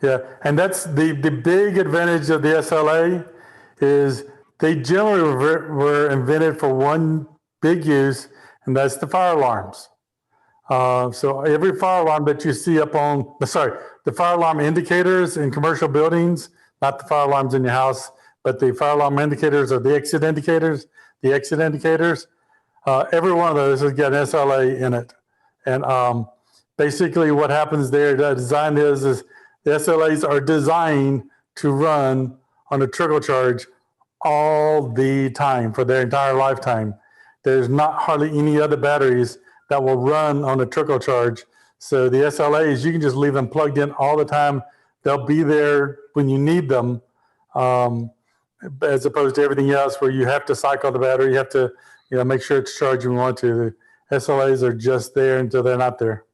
Yeah, and that's the big advantage of the SLA is they generally were invented for one big use, and that's the fire alarms. So every fire alarm that you see the fire alarm indicators in commercial buildings, not the fire alarms in your house, but the fire alarm indicators or the exit indicators, every one of those has got an SLA in it. And basically what happens there, the design is the SLAs are designed to run on a trickle charge all the time for their entire lifetime. There's not hardly any other batteries that will run on a trickle charge. So the SLAs, you can just leave them plugged in all the time. They'll be there when you need them. And as opposed to everything else where you have to cycle the battery, you have to, make sure it's charged when you want to. The SLAs are just there until they're not there.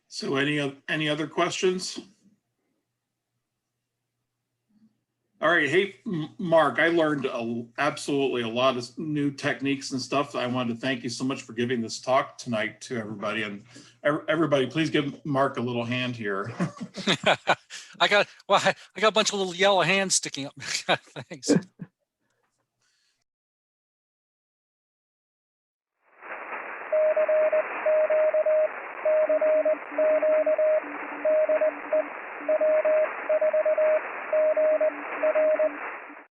So any other questions? All right. Hey, Mark, I learned absolutely a lot of new techniques and stuff. I wanted to thank you so much for giving this talk tonight to everybody. And everybody, please give Mark a little hand here. I got a bunch of little yellow hands sticking up. Thanks.